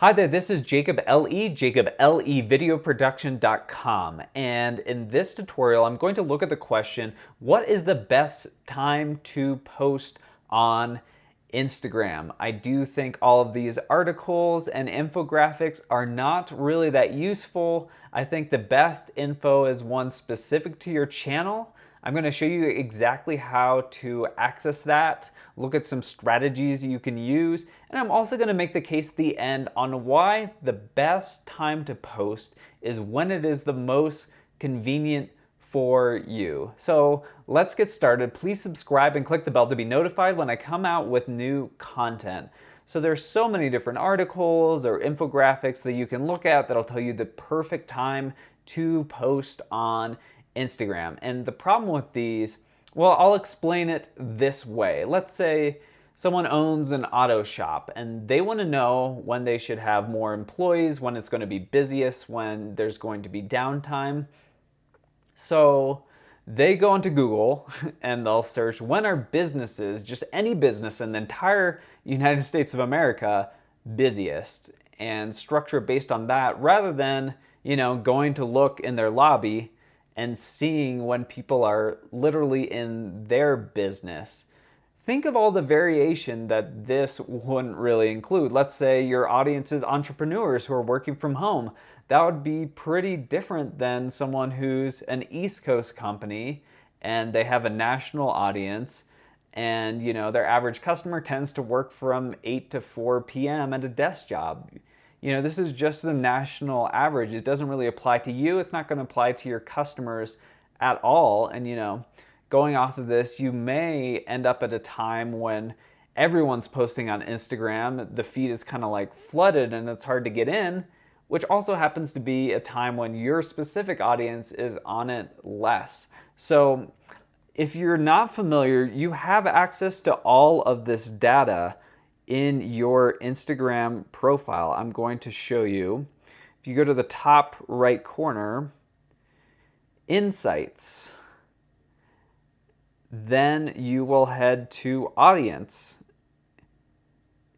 Hi there, this is Jacob L.E., JacobLEVideoProduction.com, and in this tutorial I'm going to look at the question, what is the best time to post on Instagram? I do think all of these articles and infographics are not really that useful. I think the best info is one specific to your channel. I'm going to show you exactly how to access that, look at some strategies you can use, and I'm also going to make the case at the end on why the best time to post is when it is the most convenient for you. So let's get started. Please subscribe and click the bell to be notified when I come out with new content. So there's so many different articles or infographics that you can look at that'll tell you the perfect time to post on Instagram. And the problem with these, well, I'll explain it this way. Let's say someone owns an auto shop and they want to know when they should have more employees, when it's going to be busiest, when there's going to be downtime. So they go into Google and they'll search when are businesses, just any business in the entire United States of America, busiest, and structure it based on that rather than, going to look in their lobby and seeing when people are literally in their business. Think of all the variation that this wouldn't really include. Let's say your audience is entrepreneurs who are working from home. That would be pretty different than someone who's an East Coast company and they have a national audience and their average customer tends to work from 8 to 4 p.m. at a desk job. This is just the national average. It doesn't really apply to you. It's not going to apply to your customers at all. And, going off of this, you may end up at a time when everyone's posting on Instagram. The feed is kind of like flooded and it's hard to get in, which also happens to be a time when your specific audience is on it less. So if you're not familiar, you have access to all of this data in your Instagram profile. I'm going to show you. If you go to the top right corner, Insights, then you will head to Audience.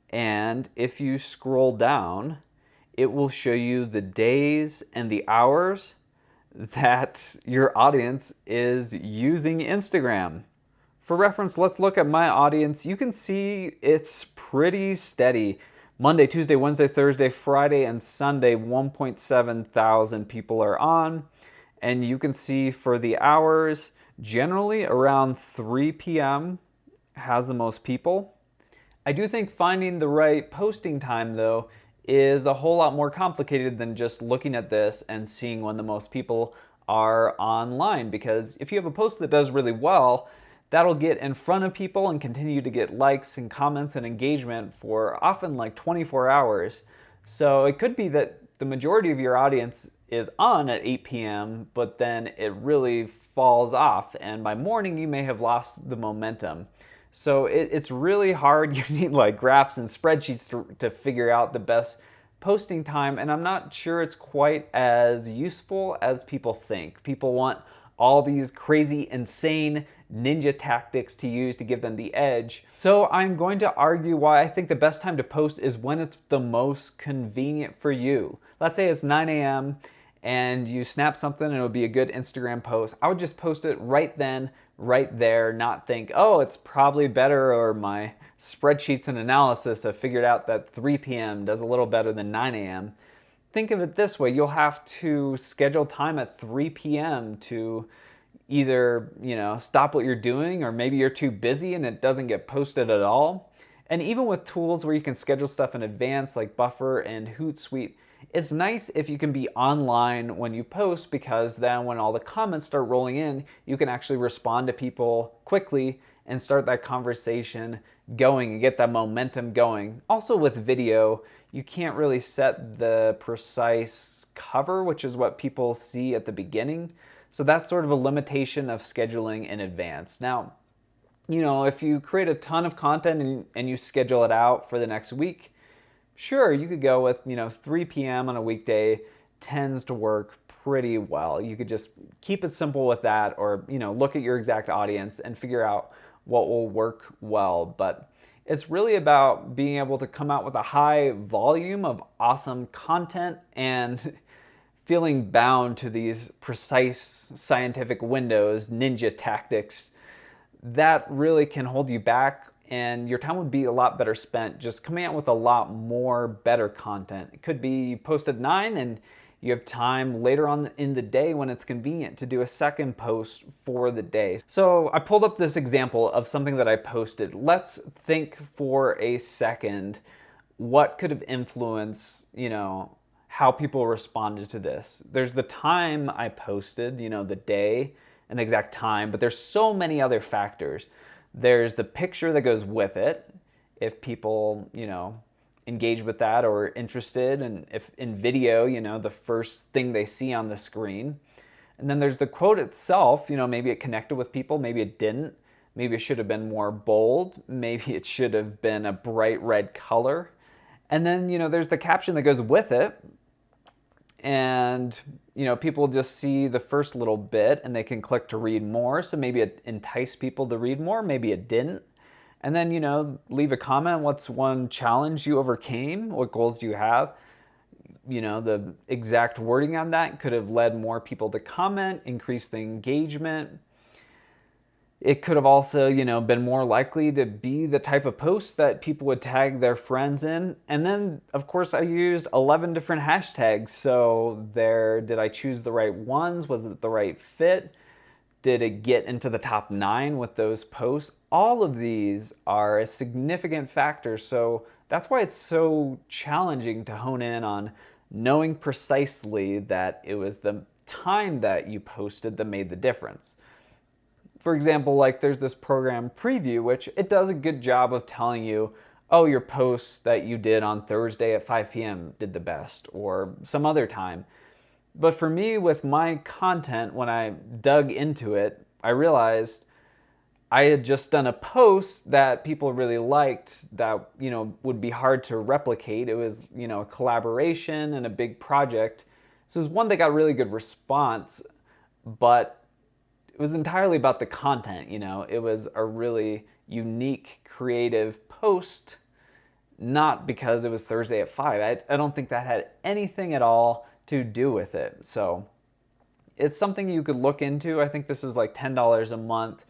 And if you scroll down, it will show you the days and the hours that your audience is using Instagram. For reference, let's look at my audience. You can see it's pretty steady. Monday, Tuesday, Wednesday, Thursday, Friday, and Sunday, 1.7 thousand people are on. And you can see for the hours, generally around 3 p.m. has the most people. I do think finding the right posting time, though, is a whole lot more complicated than just looking at this and seeing when the most people are online. Because if you have a post that does really well, that'll get in front of people and continue to get likes and comments and engagement for often like 24 hours. So it could be that the majority of your audience is on at 8 p.m., but then it really falls off. And by morning, you may have lost the momentum. So it's really hard. You need like graphs and spreadsheets to figure out the best posting time. And I'm not sure it's quite as useful as people think. People want all these crazy, insane ninja tactics to use to give them the edge. So I'm going to argue why I think the best time to post is when it's the most convenient for you. Let's say it's 9 a.m. and you snap something and it would be a good Instagram post. I would just post it right then, right there, not think, oh, it's probably better, or my spreadsheets and analysis have figured out that 3 p.m. does a little better than 9 a.m. Think of it this way, you'll have to schedule time at 3 p.m. to either, stop what you're doing, or maybe you're too busy and it doesn't get posted at all. And even with tools where you can schedule stuff in advance like Buffer and Hootsuite, it's nice if you can be online when you post, because then when all the comments start rolling in, you can actually respond to people quickly and start that conversation going and get that momentum going. Also with video, you can't really set the precise cover, which is what people see at the beginning. So that's sort of a limitation of scheduling in advance. Now, if you create a ton of content and you schedule it out for the next week, sure, you could go with, 3 p.m. on a weekday tends to work pretty well. You could just keep it simple with that, or, look at your exact audience and figure out what will work well. But It's really about being able to come out with a high volume of awesome content and feeling bound to these precise scientific windows, ninja tactics, that really can hold you back, and your time would be a lot better spent just coming out with a lot more better content. It could be you post at 9 and you have time later on in the day when it's convenient to do a second post for the day. So I pulled up this example of something that I posted. Let's think for a second what could have influenced, how people responded to this. There's the time I posted, the day and the exact time, but there's so many other factors. There's the picture that goes with it. If people, engage with that or interested, and if in video, the first thing they see on the screen. And then there's the quote itself, maybe it connected with people, maybe it didn't. Maybe it should have been more bold. Maybe it should have been a bright red color. And then, there's the caption that goes with it. And, people just see the first little bit and they can click to read more. So maybe it enticed people to read more, maybe it didn't. And then, leave a comment. What's one challenge you overcame? What goals do you have? The exact wording on that could have led more people to comment, increase the engagement. It could have also, been more likely to be the type of post that people would tag their friends in. And then, of course, I used 11 different hashtags. So did I choose the right ones? Was it the right fit? Did it get into the top 9 with those posts? All of these are a significant factor. So that's why it's so challenging to hone in on knowing precisely that it was the time that you posted that made the difference. For example, like there's this program Preview, which it does a good job of telling you, oh, your posts that you did on Thursday at 5 p.m. did the best, or some other time. But for me, with my content, when I dug into it, I realized I had just done a post that people really liked that, would be hard to replicate. It was, a collaboration and a big project. So it was one that got really good response, but it was entirely about the content, It was a really unique, creative post, not because it was Thursday at 5. I don't think that had anything at all to do with it. So it's something you could look into. I think this is like $10 a month.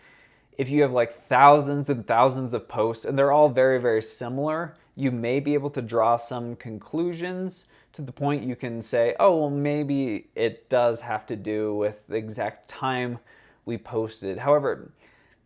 If you have like thousands and thousands of posts and they're all very, very similar, you may be able to draw some conclusions to the point you can say, oh, well, maybe it does have to do with the exact time we posted. However,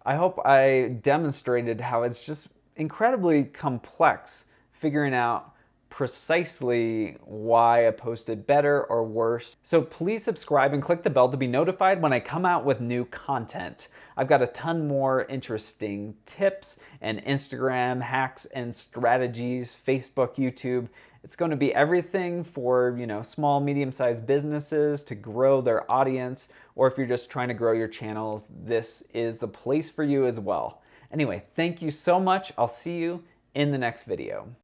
I hope I demonstrated how it's just incredibly complex figuring out precisely why I posted better or worse. So please subscribe and click the bell to be notified when I come out with new content. I've got a ton more interesting tips and Instagram hacks and strategies, Facebook, YouTube. It's going to be everything for, small, medium-sized businesses to grow their audience, or if you're just trying to grow your channels, this is the place for you as well. Anyway, thank you so much. I'll see you in the next video.